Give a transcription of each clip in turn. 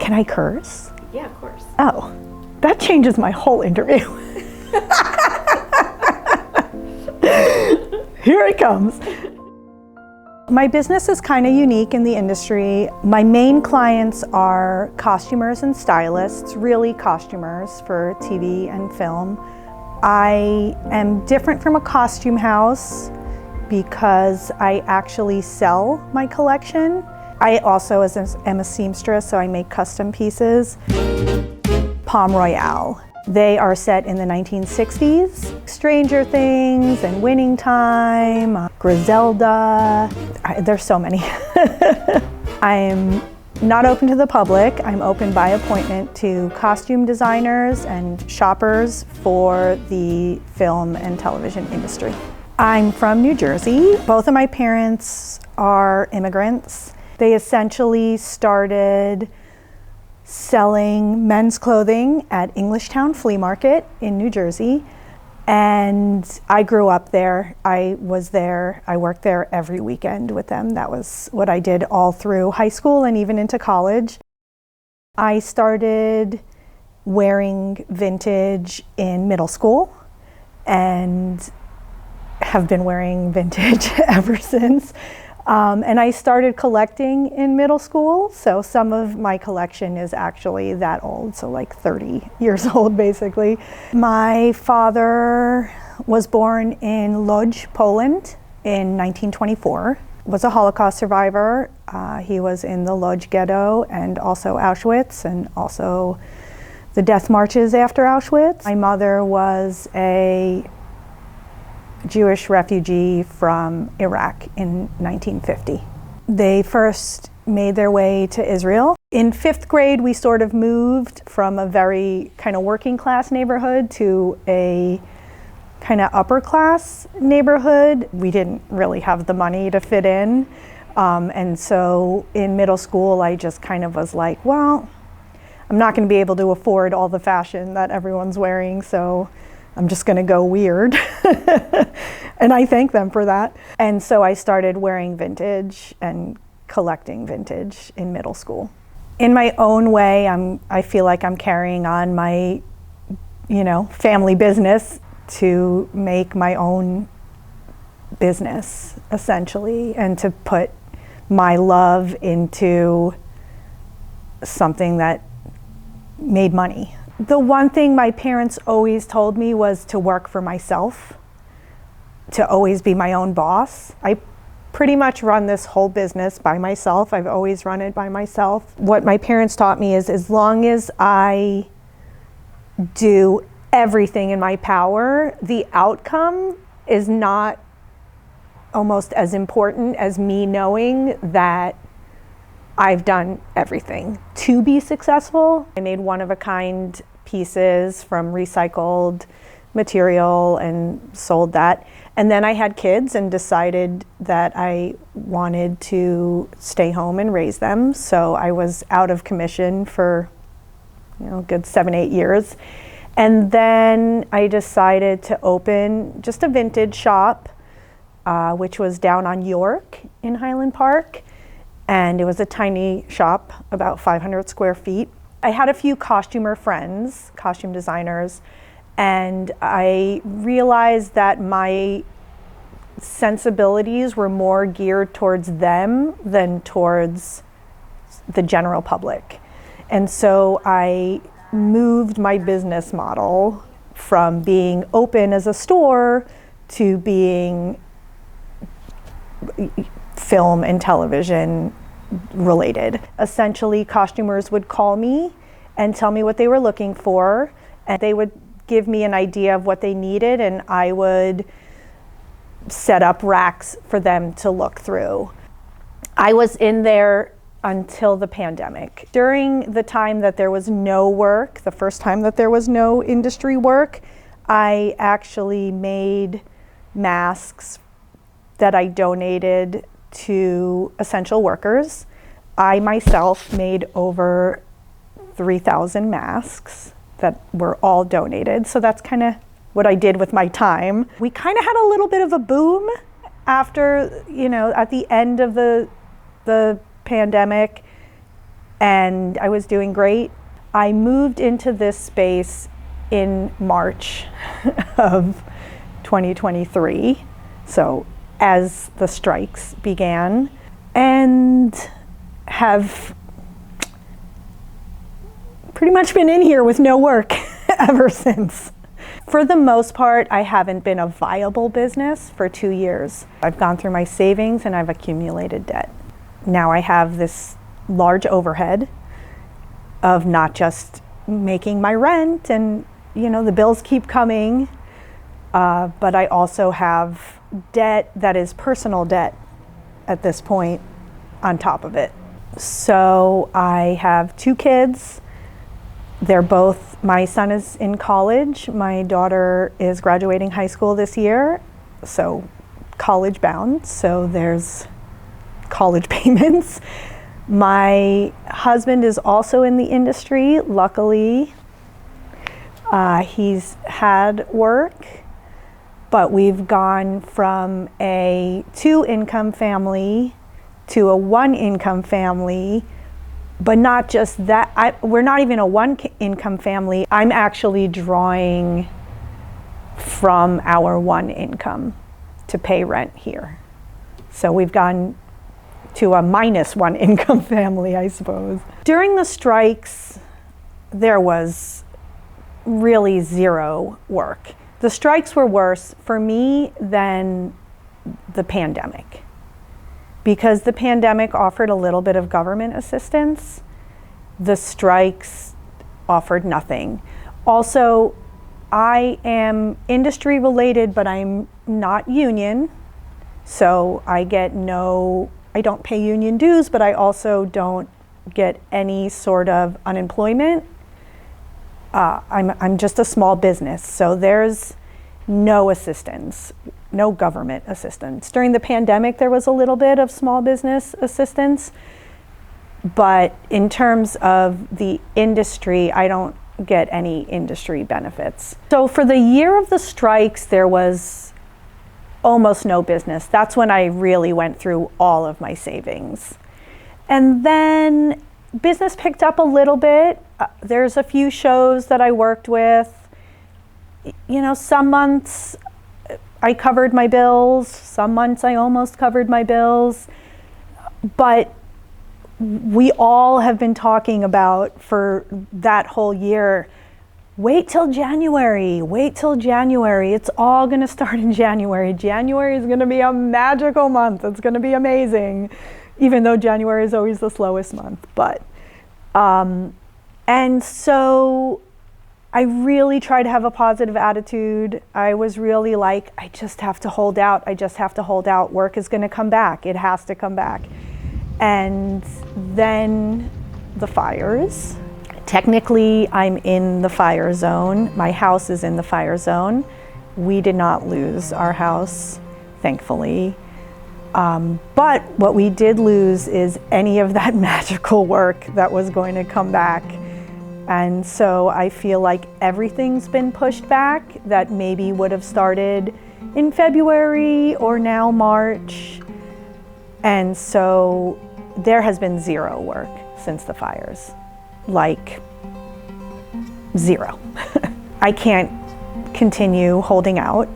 Can I curse? Yeah, of course. Oh, that changes my whole interview. Here it comes. My business is kind of unique in the industry. My main clients are costumers and stylists, really costumers for TV and film. I am different from a costume house because I actually sell my collection. I also am a seamstress, so I make custom pieces. Palm Royale. They are set in the 1960s. Stranger Things and Winning Time, Griselda. There's so many. I'm not open to the public. I'm open by appointment to costume designers and shoppers for the film and television industry. I'm from New Jersey. Both of my parents are immigrants. They essentially started selling men's clothing at Englishtown Flea Market in New Jersey. And I grew up there. I was there. I worked there every weekend with them. That was what I did all through high school and even into college. I started wearing vintage in middle school and have been wearing vintage ever since. And I started collecting in middle school, so some of my collection is actually that old, so like 30 years old basically. My father was born in Lodz, Poland in 1924, was a Holocaust survivor. He was in the Lodz ghetto and also Auschwitz and also the death marches after Auschwitz. My mother was a Jewish refugee from Iraq in 1950. They first made their way to Israel. In 5th grade, we sort of moved from a very kind of working class neighborhood to a kind of upper class neighborhood. We didn't really have the money to fit in. And so in middle school, I just kind of was like, well, I'm not going to be able to afford all the fashion that everyone's wearing, so I'm just going to go weird. And I thank them for that. And so I started wearing vintage and collecting vintage in middle school. In my own way, I feel like I'm carrying on my, family business to make my own business, essentially, and to put my love into something that made money. The one thing my parents always told me was to work for myself, to always be my own boss. I pretty much run this whole business by myself. I've always run it by myself. What my parents taught me is as long as I do everything in my power, the outcome is not almost as important as me knowing that I've done everything to be successful. I made one-of-a-kind pieces from recycled material and sold that. And then I had kids and decided that I wanted to stay home and raise them. So I was out of commission for a good 7-8 years. And then I decided to open just a vintage shop, which was down on York in Highland Park. And it was a tiny shop, about 500 square feet. I had a few costumer friends, costume designers, and I realized that my sensibilities were more geared towards them than towards the general public. And so I moved my business model from being open as a store to being film and television related. Essentially, costumers would call me and tell me what they were looking for, and they would give me an idea of what they needed, and I would set up racks for them to look through. I was in there until the pandemic. During the time that there was no work, the first time that there was no industry work, I actually made masks that I donated to essential workers. I myself made over 3,000 masks that were all donated. So that's kind of what I did with my time. We kind of had a little bit of a boom after, at the end of the pandemic. and I was doing great. I moved into this space in March of 2023, so as the strikes began, and have pretty much been in here with no work ever since. For the most part, I haven't been a viable business for 2 years. I've gone through my savings and I've accumulated debt. Now I have this large overhead of not just making my rent and, you know, the bills keep coming, but I also have debt that is personal debt at this point on top of it. So I have 2 kids. They're both, my son is in college, my daughter is graduating high school this year, so college bound, so there's college payments. My husband is also in the industry, luckily. He's had work, but we've gone from a 2-income family to a 1-income family. But not just that, we're not even a 1-income family. I'm actually drawing from our 1 income to pay rent here. So we've gone to a -1 income family, I suppose. During the strikes, there was really zero work. The strikes were worse for me than the pandemic, because the pandemic offered a little bit of government assistance. The strikes offered nothing. Also, I am industry related, but I'm not union. So I don't pay union dues, but I also don't get any sort of unemployment. I'm just a small business, so there's no assistance, no government assistance. During the pandemic, there was a little bit of small business assistance, but in terms of the industry, I don't get any industry benefits. So for the year of the strikes, there was almost no business. That's when I really went through all of my savings. And then business picked up a little bit. There's a few shows that I worked with. You know, some months I covered my bills, some months I almost covered my bills, but we all have been talking about for that whole year, wait till January, it's all gonna start in January. January is gonna be a magical month, it's gonna be amazing, even though January is always the slowest month. But, and so I really tried to have a positive attitude. I was really like, I just have to hold out, work is gonna come back, it has to come back. And then the fires. Technically, I'm in the fire zone. My house is in the fire zone. We did not lose our house, thankfully. But what we did lose is any of that magical work that was going to come back. And so I feel like everything's been pushed back that maybe would have started in February or now March. And so there has been zero work since the fires, like zero. I can't continue holding out.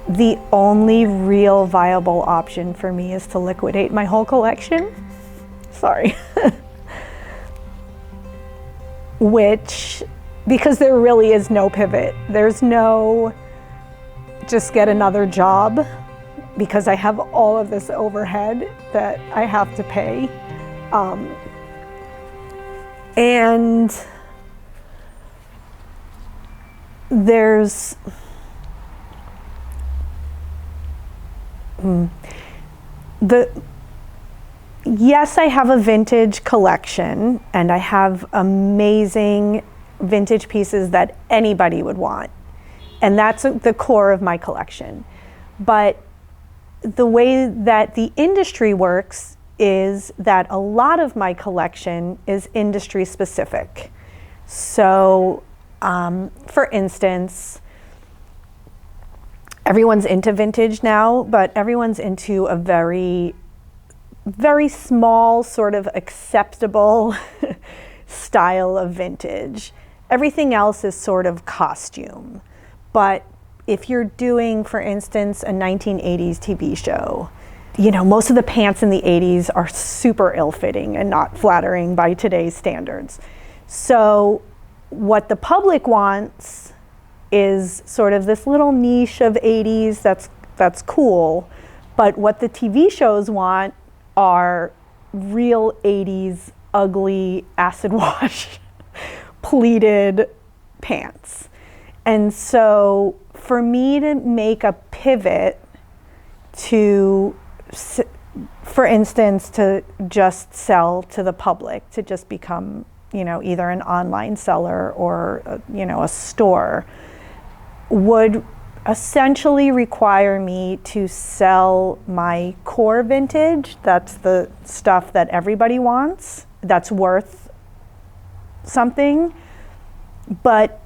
The only real viable option for me is to liquidate my whole collection. Sorry. Which, because there really is no pivot. There's no just get another job, because I have all of this overhead that I have to pay. And there's yes, I have a vintage collection and I have amazing vintage pieces that anybody would want. And that's the core of my collection. But the way that the industry works is that a lot of my collection is industry specific. So, for instance, everyone's into vintage now, but everyone's into a very very small, sort of acceptable style of vintage. Everything else is sort of costume. But if you're doing, for instance, a 1980s TV show, you know, most of the pants in the 80s are super ill-fitting and not flattering by today's standards. So what the public wants is sort of this little niche of 80s that's cool, but what the TV shows want are real 80s ugly acid wash pleated pants. And so for me to make a pivot to, for instance, to just sell to the public, to just become, you know, either an online seller or, you know, a store, would essentially require me to sell my core vintage. That's the stuff that everybody wants, that's worth something. But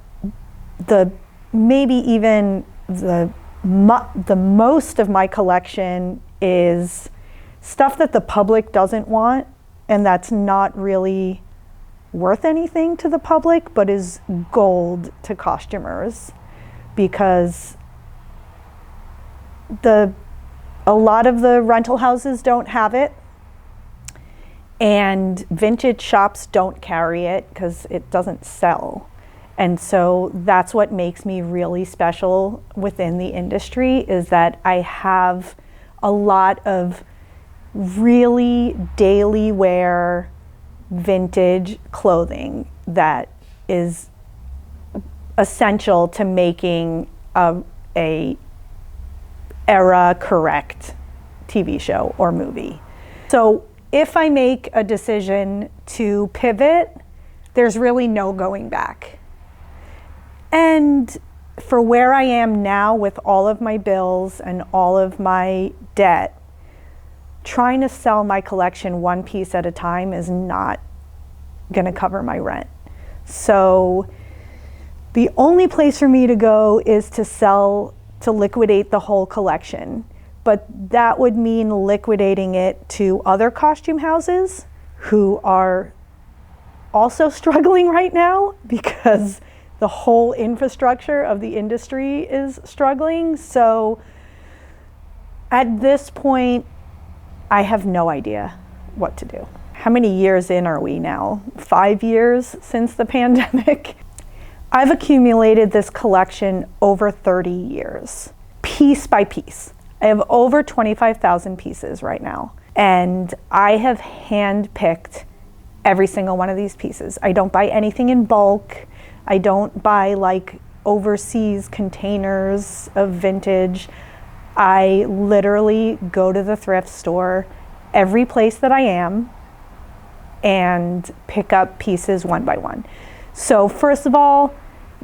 maybe even the most of my collection is stuff that the public doesn't want, and that's not really worth anything to the public, but is gold to costumers, because a lot of the rental houses don't have it, and vintage shops don't carry it because it doesn't sell. And so that's what makes me really special within the industry, is that I have a lot of really daily wear vintage clothing that is essential to making a era correct TV show or movie. So if I make a decision to pivot, there's really no going back. And for where I am now with all of my bills and all of my debt, trying to sell my collection one piece at a time is not gonna cover my rent. So the only place for me to go is to liquidate the whole collection. But that would mean liquidating it to other costume houses who are also struggling right now because the whole infrastructure of the industry is struggling. So at this point, I have no idea what to do. How many years in are we now? 5 years since the pandemic? I've accumulated this collection over 30 years, piece by piece. I have over 25,000 pieces right now, and I have handpicked every single one of these pieces. I don't buy anything in bulk. I don't buy like overseas containers of vintage. I literally go to the thrift store every place that I am and pick up pieces one by one. So first of all,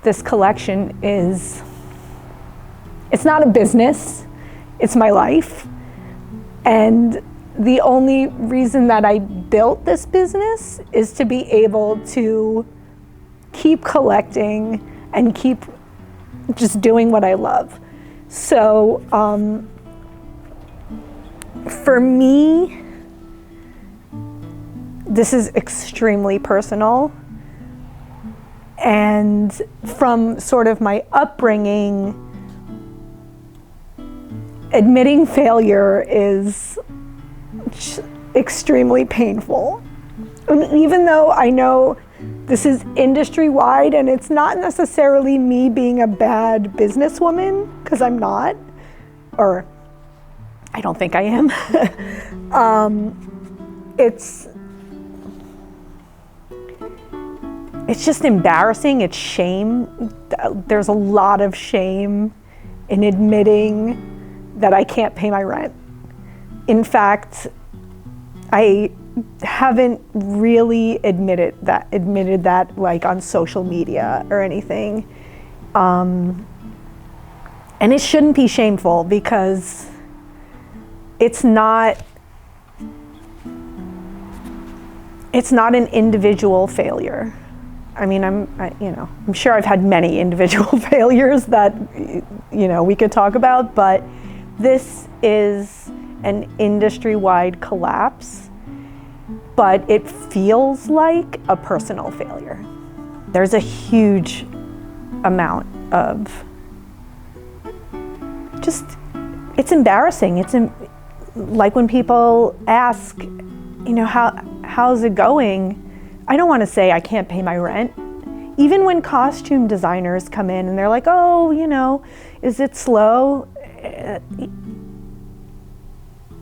this collection it's not a business, it's my life. And the only reason that I built this business is to be able to keep collecting and keep just doing what I love. So for me, this is extremely personal. And from sort of my upbringing, admitting failure is extremely painful. And even though I know this is industry-wide and it's not necessarily me being a bad businesswoman, because I'm not, or I don't think I am. It's just embarrassing, it's shame. There's a lot of shame in admitting that I can't pay my rent. In fact, I haven't really admitted that like on social media or anything. And it shouldn't be shameful because it's not an individual failure. I mean, I'm sure I've had many individual failures that, we could talk about, but this is an industry-wide collapse, but it feels like a personal failure. There's a huge amount of just, it's embarrassing. It's like when people ask, you know, how's it going? I don't want to say I can't pay my rent. Even when costume designers come in and they're like, oh, you know, is it slow?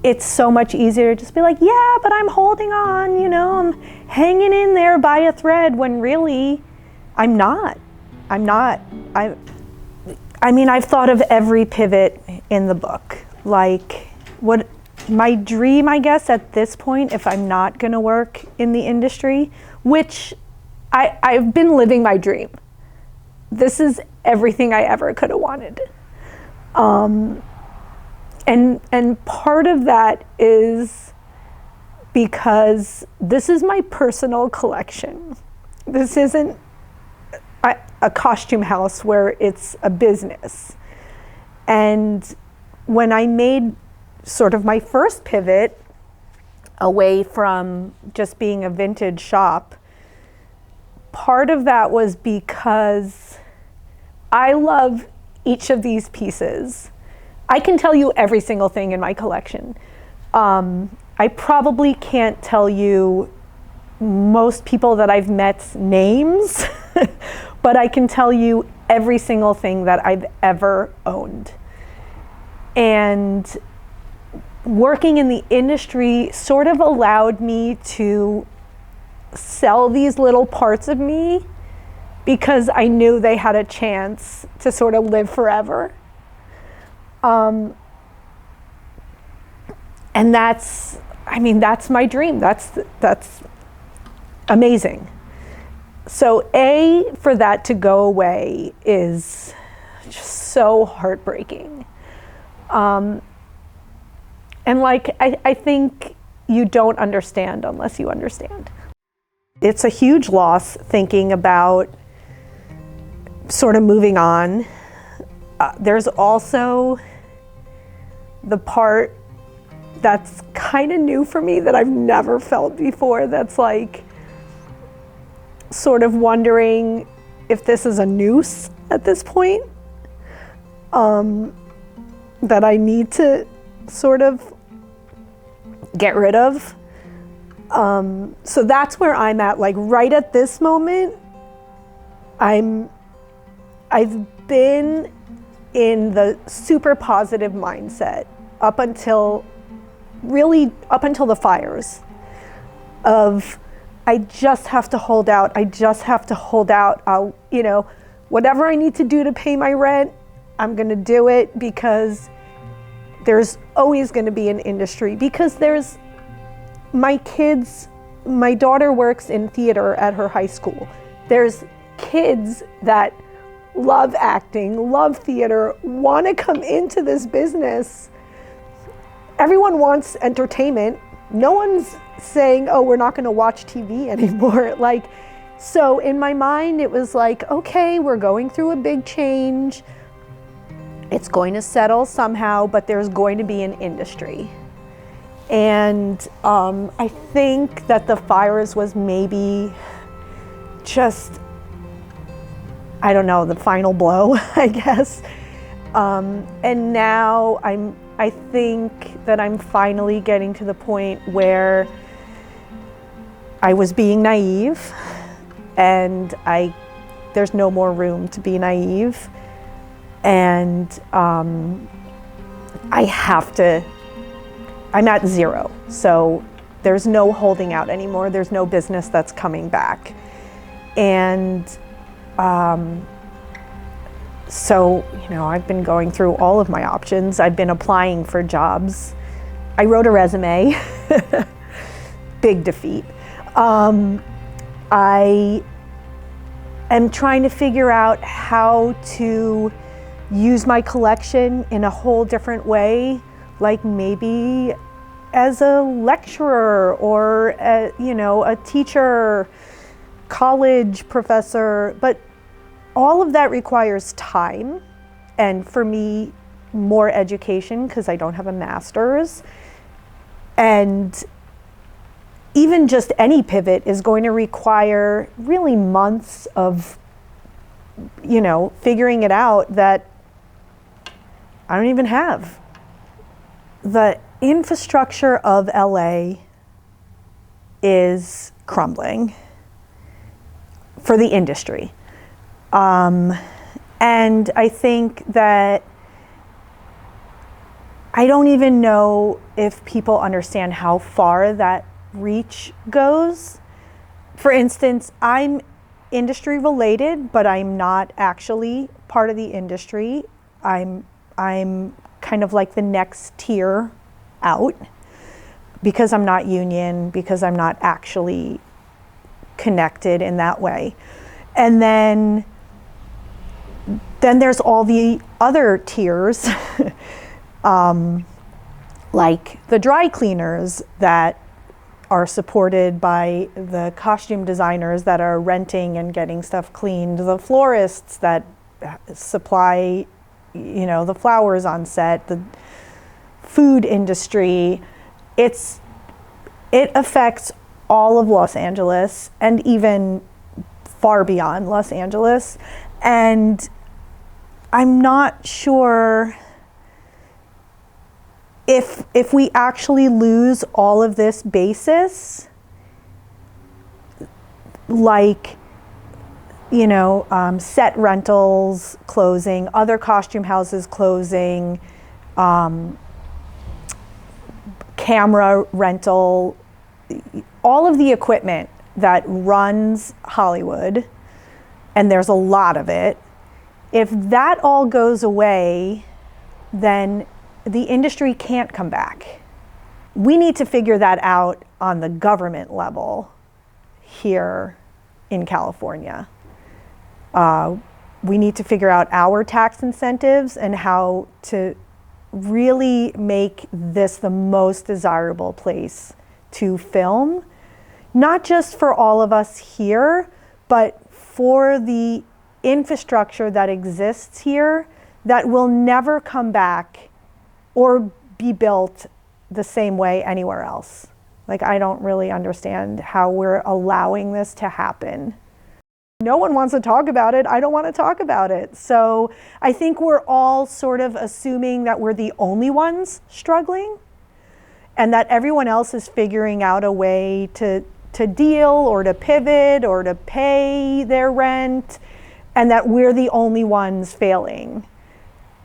It's so much easier to just be like, yeah, but I'm holding on, you know, I'm hanging in there by a thread, when really I'm not. I mean, I've thought of every pivot in the book. Like, what my dream, I guess, at this point, if I'm not gonna work in the industry, which I've been living my dream. This is everything I ever could have wanted. And part of that is because this is my personal collection. This isn't a costume house where it's a business. And when I made sort of my first pivot away from just being a vintage shop, part of that was because I love each of these pieces. I can tell you every single thing in my collection. I probably can't tell you most people that I've met's names, but I can tell you every single thing that I've ever owned. And working in the industry sort of allowed me to sell these little parts of me because I knew they had a chance to sort of live forever. And that's my dream. That's amazing. So for that to go away is just so heartbreaking. And like, I think you don't understand unless you understand. It's a huge loss thinking about sort of moving on. There's also the part that's kind of new for me that I've never felt before. That's like sort of wondering if this is a noose at this point, that I need to sort of get rid of. So that's where I'm at. Like right at this moment, I've been in the super positive mindset up until the fires of, I just have to hold out. I'll, you know, whatever I need to do to pay my rent, I'm gonna do it, because there's always gonna be an industry, because there's my daughter works in theater at her high school. There's kids that love acting, love theater, want to come into this business. Everyone wants entertainment. No one's saying, oh, we're not going to watch TV anymore. Like, so in my mind, it was like, okay, we're going through a big change. It's going to settle somehow, but there's going to be an industry. And I think that the fires was maybe just, I don't know, the final blow, I guess. And now I think that I'm finally getting to the point where I was being naive, and there's no more room to be naive. And I'm at zero. So there's no holding out anymore. There's no business that's coming back. And so, you know, I've been going through all of my options. I've been applying for jobs. I wrote a resume, big defeat. I am trying to figure out how to use my collection in a whole different way, like maybe as a lecturer or a teacher, college professor, but all of that requires time, and for me, more education, because I don't have a master's. And even just any pivot is going to require really months of, figuring it out that I don't even have. The infrastructure of LA is crumbling for the industry. And I think that I don't even know if people understand how far that reach goes. For instance, I'm industry related, but I'm not actually part of the industry. I'm kind of like the next tier out because I'm not union, because I'm not actually connected in that way. And then there's all the other tiers, like the dry cleaners that are supported by the costume designers that are renting and getting stuff cleaned, the florists that supply, the flowers on set, the food industry. It affects all of Los Angeles and even far beyond Los Angeles. And I'm not sure if we actually lose all of this basis, like, set rentals closing, other costume houses closing, camera rental, all of the equipment that runs Hollywood, and there's a lot of it. If that all goes away, then the industry can't come back. We need to figure that out on the government level here in California. We need to figure out our tax incentives and how to really make this the most desirable place to film, not just for all of us here, but for the infrastructure that exists here that will never come back or be built the same way anywhere else. Like, I don't really understand how we're allowing this to happen. No one wants to talk about it. I don't want to talk about it. So I think we're all sort of assuming that we're the only ones struggling and that everyone else is figuring out a way to deal or to pivot or to pay their rent, and that we're the only ones failing.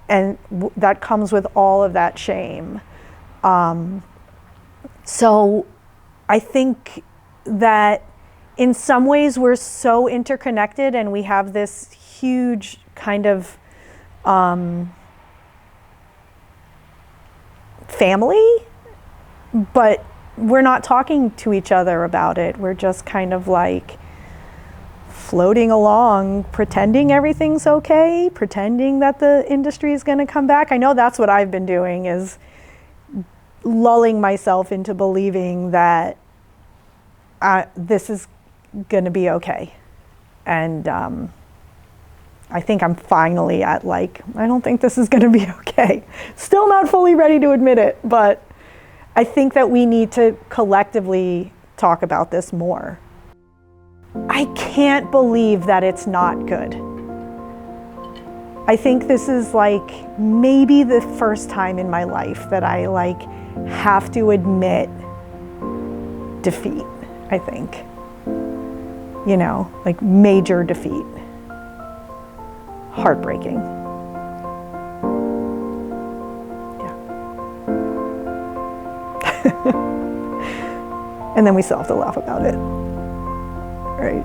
And that comes with all of that shame. So I think that in some ways we're so interconnected and we have this huge kind of family, but we're not talking to each other about it. We're just kind of like floating along, pretending everything's okay, pretending that the industry is going to come back. I know that's what I've been doing, is lulling myself into believing that this is going to be okay. And I think I'm finally at I don't think this is going to be okay. Still not fully ready to admit it, but I think that we need to collectively talk about this more. I can't believe that it's not good. I think this is maybe the first time in my life that I have to admit defeat, I think. Major defeat. Heartbreaking. And then we still have to laugh about it, right?